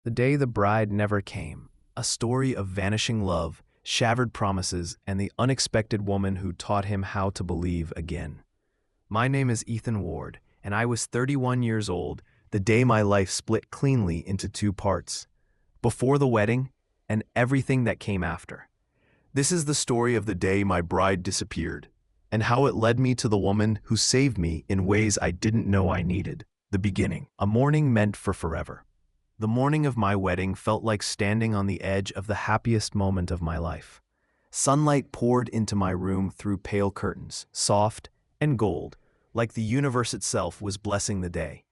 The Day the Bride Never Came, a story of vanishing love, shattered promises, and the unexpected woman who taught him how to believe again. My name is Ethan Ward, and I was 31 years old the day my life split cleanly into two parts, before the wedding and everything that came after. This is the story of the day my bride disappeared, and how it led me to the woman who saved me in ways I didn't know I needed. The beginning, a morning meant for forever. The morning of my wedding felt like standing on the edge of the happiest moment of my life. Sunlight poured into my room through pale curtains, soft and gold, like the universe itself was blessing the day.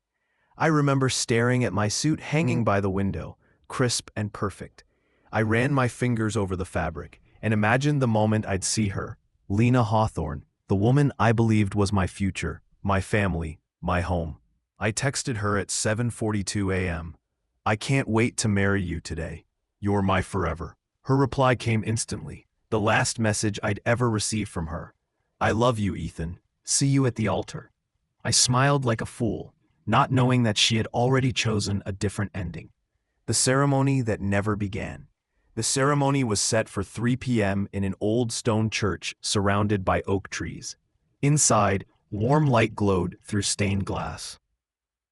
I remember staring at my suit hanging by the window, crisp and perfect. I ran my fingers over the fabric and imagined the moment I'd see her, Lena Hawthorne, the woman I believed was my future, my family, my home. I texted her at 7:42 a.m. "I can't wait to marry you today. You're my forever." Her reply came instantly, the last message I'd ever received from her. "I love you, Ethan. See you at the altar." I smiled like a fool, not knowing that she had already chosen a different ending. The ceremony that never began. The ceremony was set for 3 p.m. in an old stone church surrounded by oak trees. Inside, warm light glowed through stained glass.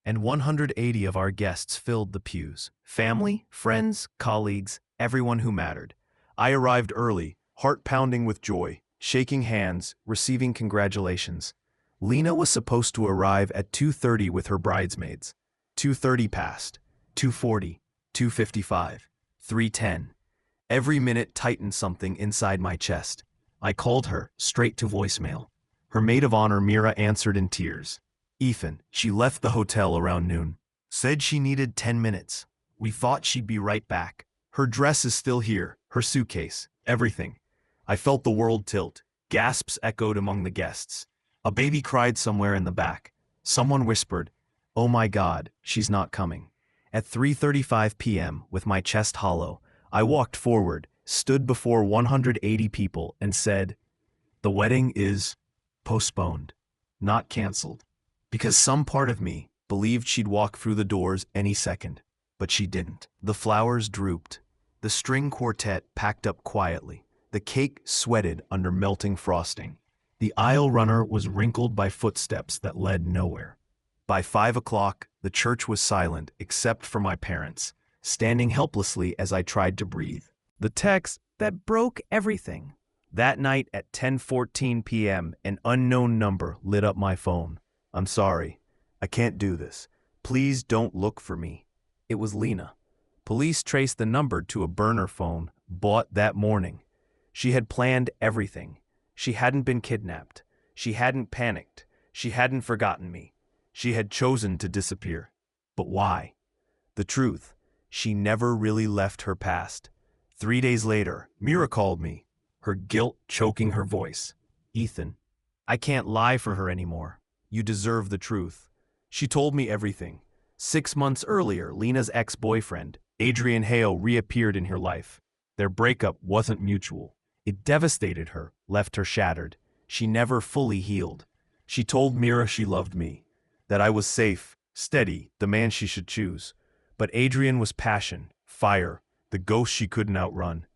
And 180 of our guests filled the pews. Family, friends, colleagues, everyone who mattered. I arrived early, heart pounding with joy, shaking hands, receiving congratulations. Lena was supposed to arrive at 2:30 with her bridesmaids. 2:30 passed, 2:40, 2:55, 3:10. Every minute tightened something inside my chest. I called her, straight to voicemail. Her maid of honor, Mira, answered in tears. "Ethan, she left the hotel around noon. Said she needed 10 minutes. We thought she'd be right back. Her dress is still here, her suitcase, everything." I felt the world tilt. Gasps echoed among the guests. A baby cried somewhere in the back. Someone whispered, "Oh my God, she's not coming." At 3:35 p.m., with my chest hollow, I walked forward, stood before 180 people, and said, "The wedding is postponed, not canceled." Because some part of me believed she'd walk through the doors any second, but she didn't. The flowers drooped. The string quartet packed up quietly. The cake sweated under melting frosting. The aisle runner was wrinkled by footsteps that led nowhere. By 5 o'clock, the church was silent except for my parents, standing helplessly as I tried to breathe. The text that broke everything. That night at 10:14 p.m., an unknown number lit up my phone. "I'm sorry. I can't do this. Please don't look for me." It was Lena. Police traced the number to a burner phone bought that morning. She had planned everything. She hadn't been kidnapped. She hadn't panicked. She hadn't forgotten me. She had chosen to disappear. But why? The truth, she never really left her past. 3 days later, Mira called me, her guilt choking her voice. "Ethan, I can't lie for her anymore. You deserve the truth." She told me everything. 6 months earlier, Lena's ex-boyfriend, Adrian, reappeared in her life. Their breakup wasn't mutual. It devastated her, left her shattered. She never fully healed. She told Mira she loved me, that I was safe, steady, the man she should choose. But Adrian was passion, fire, the ghost she couldn't outrun.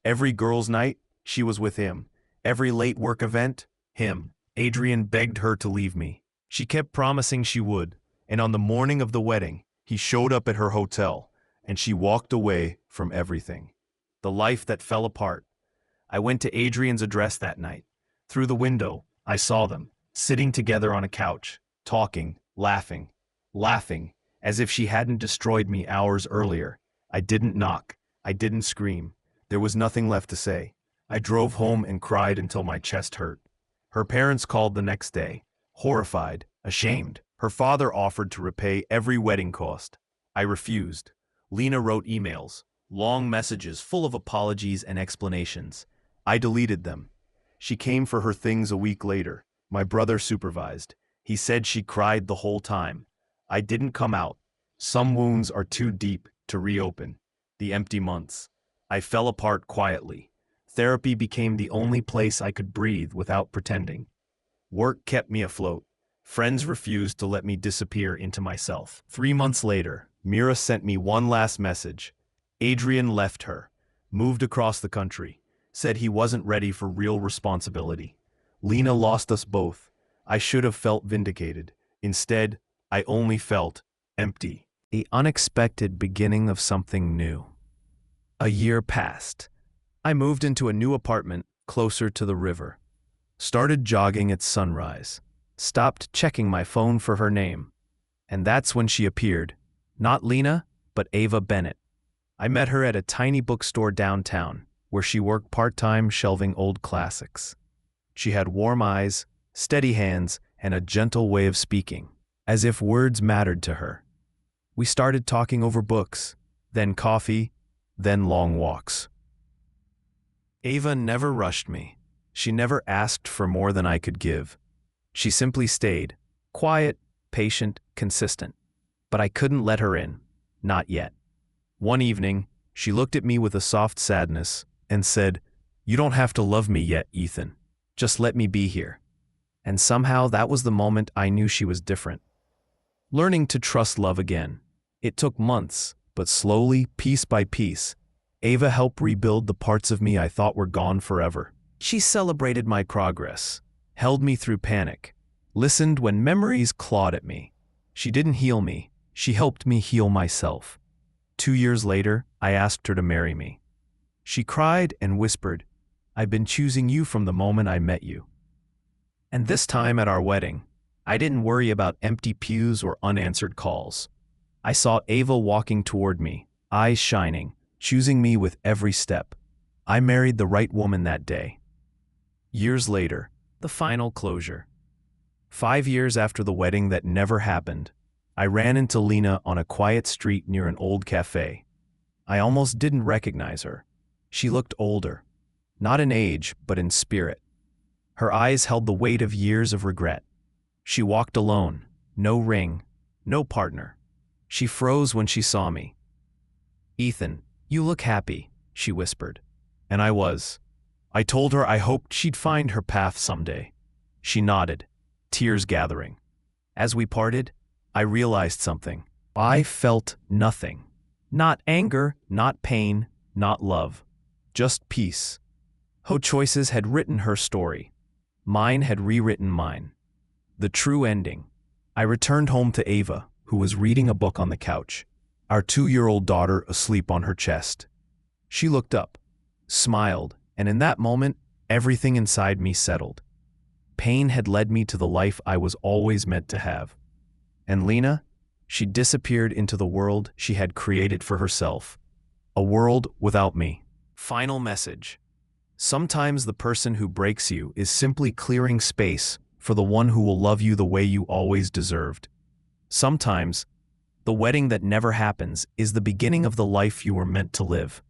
Every girls' night, she was with him. Every late work event, him. Adrian begged her to leave me. She kept promising she would, and on the morning of the wedding, he showed up at her hotel, and she walked away from everything. The life that fell apart. I went to Adrian's address that night. Through the window, I saw them, sitting together on a couch, talking, laughing, as if she hadn't destroyed me hours earlier. I didn't knock. I didn't scream. There was nothing left to say. I drove home and cried until my chest hurt. Her parents called the next day, horrified, ashamed. Her father offered to repay every wedding cost. I refused. Lena wrote emails, long messages full of apologies and explanations. I deleted them. She came for her things a week later. My brother supervised. He said she cried the whole time. I didn't come out. Some wounds are too deep to reopen. The empty months. I fell apart quietly. Therapy became the only place I could breathe without pretending. Work kept me afloat. Friends refused to let me disappear into myself. 3 months later, Mira sent me one last message. Adrian left her, moved across the country, said he wasn't ready for real responsibility. Lena lost us both. I should have felt vindicated. Instead, I only felt empty. The unexpected beginning of something new. A year passed. I moved into a new apartment closer to the river. Started jogging at sunrise. Stopped checking my phone for her name. And that's when she appeared. Not Lena, but Ava Bennett. I met her at a tiny bookstore downtown, where she worked part-time shelving old classics. She had warm eyes, steady hands, and a gentle way of speaking, as if words mattered to her. We started talking over books, then coffee, then long walks. Ava never rushed me. She never asked for more than I could give. She simply stayed, quiet, patient, consistent. But I couldn't let her in, not yet. One evening, she looked at me with a soft sadness and said, "You don't have to love me yet, Ethan. Just let me be here." And somehow that was the moment I knew she was different. Learning to trust love again. It took months, but slowly, piece by piece, Ava helped rebuild the parts of me I thought were gone forever. She celebrated my progress, held me through panic, listened when memories clawed at me. She didn't heal me, she helped me heal myself. 2 years later, I asked her to marry me. She cried and whispered, "I've been choosing you from the moment I met you." And this time at our wedding, I didn't worry about empty pews or unanswered calls. I saw Ava walking toward me, eyes shining, choosing me with every step. I married the right woman that day. Years later, the final closure. 5 years after the wedding that never happened, I ran into Lena on a quiet street near an old cafe. I almost didn't recognize her. She looked older, not in age, but in spirit. Her eyes held the weight of years of regret. She walked alone, no ring, no partner. She froze when she saw me. "Ethan, you look happy," she whispered. And I was. I told her I hoped she'd find her path someday. She nodded, tears gathering. As we parted, I realized something. I felt nothing. Not anger, not pain, not love. Just peace. Her choices had written her story. Mine had rewritten mine. The true ending. I returned home to Ava, who was reading a book on the couch, our 2-year-old daughter asleep on her chest. She looked up, smiled, and in that moment, everything inside me settled. Pain had led me to the life I was always meant to have. And Lena, she disappeared into the world she had created for herself. A world without me. Final message. Sometimes the person who breaks you is simply clearing space for the one who will love you the way you always deserved. Sometimes, the wedding that never happens is the beginning of the life you were meant to live.